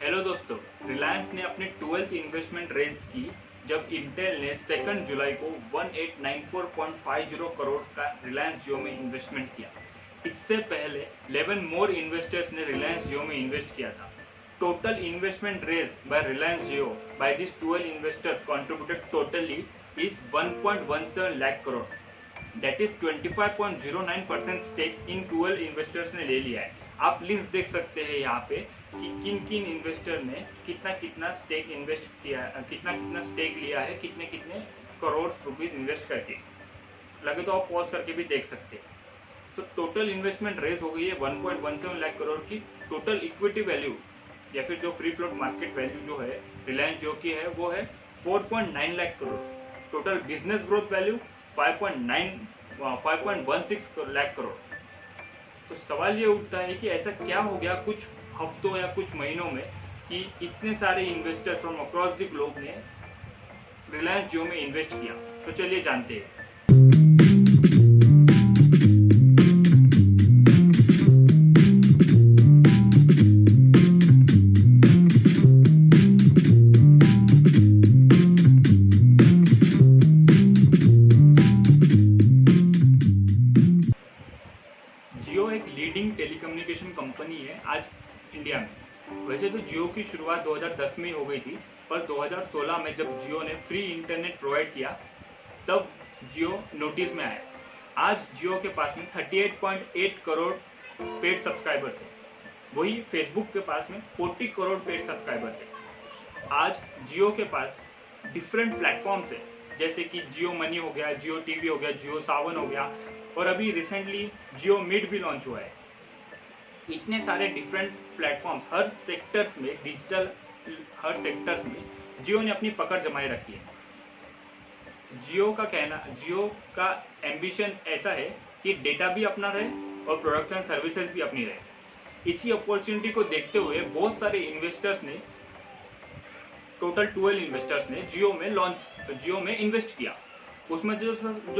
Hello दोस्तों, रिलायंस ने अपनी 12th इन्वेस्टमेंट रेज की जब इंटेल ने 2 जुलाई को 1894.50 करोड़ का रिलायंस जियो में इन्वेस्टमेंट किया। इससे पहले 11 मोर इन्वेस्टर्स ने रिलायंस जियो में इन्वेस्ट किया था। Total investment raised by Reliance Jio by this 12 investors contributed totally is 1.17 lakh crore. That is 25.09% stake इन 12 इन्वेस्टर्स ने ले लिया है। आप लिस्ट देख सकते हैं यहाँ पे कि किन किन इन्वेस्टर ने कितना कितना स्टेक इन्वेस्ट किया, कितना कितना स्टेक लिया है, कितने कितने करोड़ रुपीज इन्वेस्ट करके। लगे तो आप पॉज करके भी देख सकते हैं। तो टोटल इन्वेस्टमेंट रेज हो गई है 1.17 लाख करोड़ की। टोटल इक्विटी वैल्यू या फिर जो फ्री फ्लोट मार्केट वैल्यू जो है रिलायंस जियो की है वो है 4.9 lakh crore. Total business growth value 5.16 lakh crore. तो सवाल ये उठता है कि ऐसा क्या हो गया कुछ हफ्तों या कुछ महीनों में कि इतने सारे investor from across the globe ने रिलायंस जियो में इन्वेस्ट किया। तो चलिए जानते हैं। जियो एक लीडिंग टेलीकम्युनिकेशन कंपनी है आज इंडिया में। वैसे तो जियो की शुरुआत 2010 में हो गई थी, पर 2016 में जब जियो ने फ्री इंटरनेट प्रोवाइड किया तब जियो नोटिस में आया। आज जियो के पास में 38.8 करोड़ पेड सब्सक्राइबर्स है। वही फेसबुक के पास में 40 करोड़ पेड सब्सक्राइबर्स है। आज जियो के पास डिफरेंट प्लेटफॉर्म्स है, जैसे कि जियो मनी हो गया, जियो टीवी हो गया, जियो सावन हो गया, और अभी रिसेंटली जियो मीट भी लॉन्च हुआ है। इतने सारे डिफरेंट प्लेटफॉर्म्स हर सेक्टर्स में, डिजिटल हर सेक्टर्स में जियो ने अपनी पकड़ जमाए रखी है। जियो का एम्बिशन ऐसा है कि डेटा भी अपना रहे और प्रोडक्ट्स एंड सर्विसेज भी अपनी रहे। इसी अपॉर्चुनिटी को देखते हुए बहुत सारे इन्वेस्टर्स ने, टोटल 12 इन्वेस्टर्स ने जियो में इन्वेस्ट किया। उसमें जो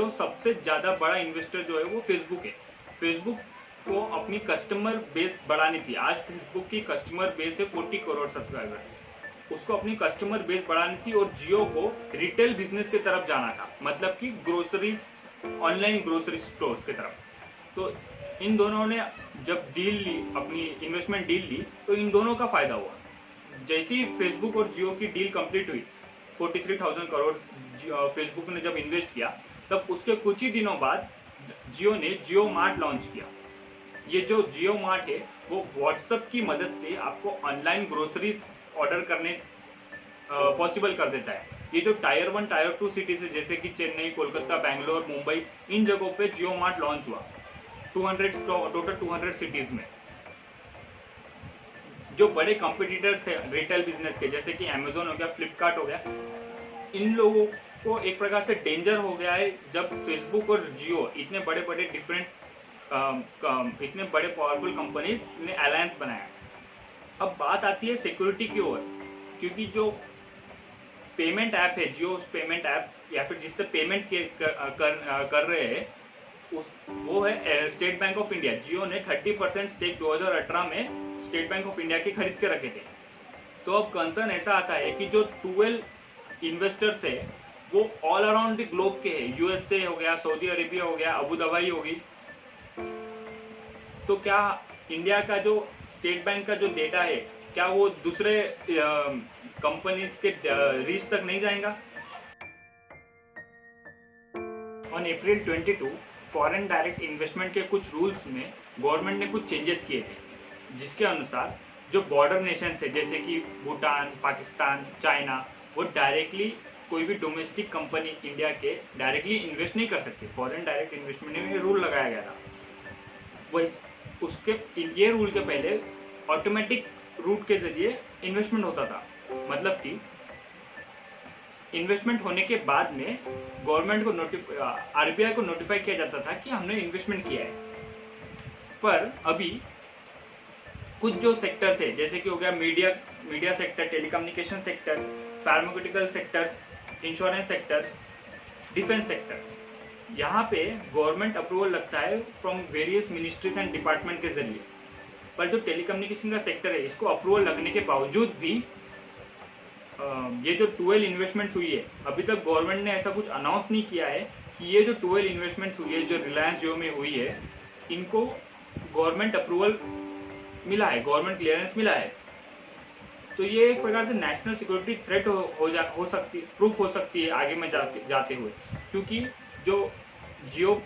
सबसे ज्यादा बड़ा इन्वेस्टर जो है वो फेसबुक है। फेसबुक को अपनी कस्टमर बेस बढ़ानी थी। आज फेसबुक की कस्टमर बेस है 40 करोड़ सब्सक्राइबर्स। उसको अपनी कस्टमर बेस बढ़ानी थी और जियो को रिटेल बिजनेस की तरफ जाना था, मतलब कि ग्रोसरीज, ऑनलाइन ग्रोसरी स्टोर्स की तरफ। तो इन दोनों ने जब डील ली, अपनी इन्वेस्टमेंट डील ली, तो इन दोनों का फायदा हुआ। जैसे ही फेसबुक और जियो की डील कंप्लीट हुई, 43,000 करोड़ फेसबुक ने जब इन्वेस्ट किया, तब उसके कुछ ही दिनों बाद जियो ने जियो मार्ट लॉन्च किया। ये जो जियो मार्ट है वो व्हाट्सएप की मदद से आपको ऑनलाइन ग्रोसरीज ऑर्डर करने पॉसिबल कर देता है। ये जो टायर 1 टायर 2 सिटीज है, जैसे कि चेन्नई, कोलकाता, बैंगलोर, मुंबई, इन जगहों पे जियो मार्ट लॉन्च हुआ। टोटल 200 सिटीज में। जो बड़े कॉम्पिटिटर्स है रिटेल बिजनेस के, जैसे कि अमेजोन हो गया, फ्लिपकार्ट हो गया, इन लोगों को एक प्रकार से डेंजर हो गया है जब फेसबुक और जियो इतने बड़े पावरफुल कंपनीज ने अलायंस बनाया। अब बात आती है सिक्योरिटी की ओर, क्योंकि जो पेमेंट ऐप है, जियो पेमेंट ऐप या फिर जिससे पेमेंट कर रहे हैं वो है स्टेट बैंक ऑफ इंडिया। जियो ने 30% स्टेक 2018 में स्टेट बैंक ऑफ इंडिया के खरीद के रखे थे। तो अब कंसर्न ऐसा आता है कि जो 12 इन्वेस्टर्स है वो ऑल अराउंड द ग्लोब के हैं। यूएसए हो गया, सऊदी अरेबिया हो गया, अबू धाबी होगी। तो क्या इंडिया का जो स्टेट बैंक का जो डेटा है, क्या वो दूसरे कंपनीज के रीच तक नहीं जाएगा? On April 22 foreign direct investment के कुछ रूल्स में गवर्नमेंट ने कुछ चेंजेस किए थे, जिसके अनुसार जो बॉर्डर नेशन है जैसे कि भूटान, पाकिस्तान, चाइना, वो डायरेक्टली कोई भी डोमेस्टिक कंपनी इंडिया के डायरेक्टली इन्वेस्ट नहीं कर सकती। फॉरेन डायरेक्ट इन्वेस्टमेंट में ये रूल लगाया गया था। ये रूल के पहले ऑटोमेटिक रूट के जरिए इन्वेस्टमेंट होता था, मतलब कि इन्वेस्टमेंट होने के बाद में गवर्नमेंट को आरबीआई को नोटिफाई किया जाता था कि हमने इन्वेस्टमेंट किया है। पर अभी कुछ जो सेक्टर्स है, जैसे कि हो गया media sector, telecommunication sector, pharmaceutical sectors, insurance sector, defence sector, यहाँ पे गवर्नमेंट अप्रूवल लगता है from various ministries and department के जरिए। पर जो टेलीकम्युनिकेशन का सेक्टर है इसको अप्रूवल लगने के बावजूद भी ये जो 12 इन्वेस्टमेंट्स हुई है, अभी तक गवर्नमेंट ने ऐसा कुछ अनाउंस नहीं किया है कि ये जो 12 इन्वेस्टमेंट्स हुई है जो रिलायंस जियो में हुई है, इनको गवर्नमेंट अप्रूवल मिला है, गवर्नमेंट क्लियरेंस मिला है। तो ये एक प्रकार से नेशनल सिक्योरिटी थ्रेट हो सकती है आगे में जाते हुए, क्योंकि जो जियो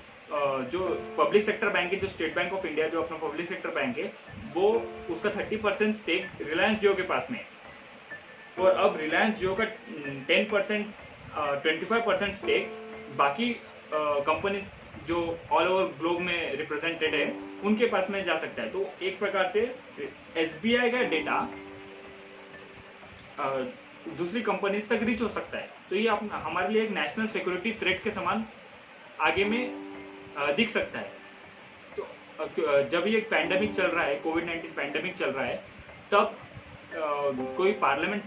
जो पब्लिक सेक्टर बैंक है, जो स्टेट बैंक ऑफ इंडिया जो अपना पब्लिक सेक्टर बैंक है, वो उसका 30% स्टेक रिलायंस जियो के पास में है, और अब रिलायंस जियो का 10% 25% स्टेक बाकी कंपनीज जो ऑल ओवर ग्लोब में रिप्रेजेंटेड है उनके पास में जा सकता है। तो एक प्रकार से एसबीआई का डेटा दूसरी कंपनीज तक रीच हो सकता है। तो ये हमारे लिए एक नेशनल सिक्योरिटी थ्रेट के समान आगे में दिख सकता है। तो जब ये पैंडेमिक चल रहा है, कोविड-19 पैंडेमिक चल रहा है, तब कोई पार्लियामेंट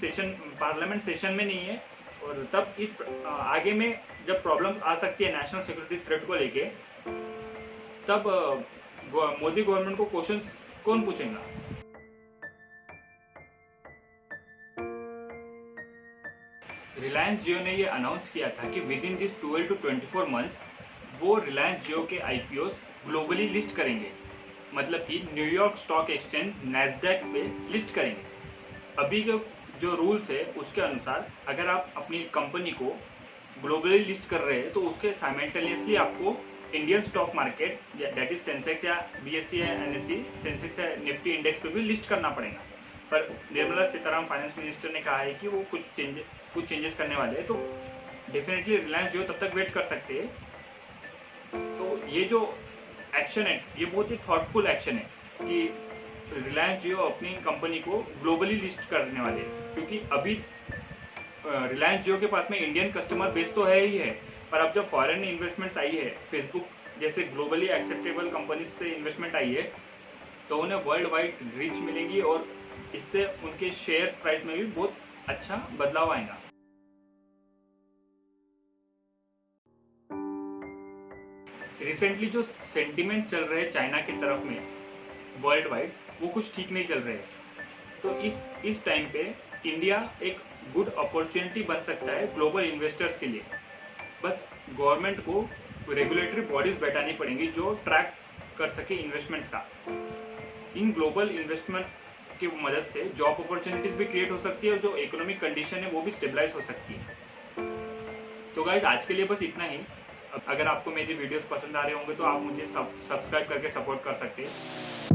सेशन में नहीं है, और तब इस आगे में जब प्रॉब्लम आ सकती है नेशनल सिक्योरिटी थ्रेट को लेके, तब मोदी गवर्नमेंट को क्वेश्चन कौन पूछेगा? रिलायंस जियो ने ये अनाउंस किया था कि with in this 12 to 24 months वो रिलायंस जियो के आईपीओ ग्लोबली लिस्ट करेंगे, मतलब कि न्यूयॉर्क स्टॉक एक्सचेंज नैस्डैक पे लिस्ट करेंगे। अभी के जो रूल्स है उसके अनुसार अगर आप अपनी कंपनी को ग्लोबली लिस्ट कर रहे हैं तो उसके साइमल्टेनियसली आपको Indian stock market that is Sensex या बीएसई या एनएसई, सेंसेक्स या निफ्टी इंडेक्स पे भी लिस्ट करना पड़ेगा। पर निर्मला सीतारामन फाइनेंस मिनिस्टर ने कहा है कि वो कुछ चेंजेस करने वाले हैं, तो डेफिनेटली रिलायंस जियो तब तक वेट कर सकते हैं। तो ये जो एक्शन है ये बहुत ही थॉटफुल एक्शन है कि रिलायंस जियो अपनी कंपनी को ग्लोबली लिस्ट करने वाले हैं, क्योंकि अभी रिलायंस जियो के पास में इंडियन कस्टमर बेस तो है ही है, पर अब जब फॉरेन इन्वेस्टमेंट्स आई है, फेसबुक जैसे ग्लोबली एक्सेप्टेबल कंपनीज से इन्वेस्टमेंट आई है, तो उन्हें वर्ल्ड वाइड रीच मिलेगी और इससे उनके शेयर्स प्राइस में भी बहुत अच्छा बदलाव आएगा। रिसेंटली जो सेंटिमेंट चल रहे हैं चाइना की तरफ में वर्ल्ड वाइड, वो कुछ ठीक नहीं चल रहे हैं। तो इस टाइम पे इंडिया एक गुड अपॉर्चुनिटी बन सकता है ग्लोबल इन्वेस्टर्स के लिए। बस गवर्नमेंट को रेगुलेटरी बॉडीज बैठानी पड़ेंगी जो ट्रैक कर सके इन्वेस्टमेंट्स का। इन ग्लोबल इन्वेस्टमेंट्स की मदद से जॉब अपॉर्चुनिटीज भी क्रिएट हो सकती है और जो इकोनॉमिक कंडीशन है वो भी स्टेबलाइज हो सकती है। तो गाइस आज के लिए बस इतना ही। अगर आपको मेरी वीडियोस पसंद आ रहे होंगे तो आप मुझे सब्सक्राइब करके सपोर्ट कर सकते हैं।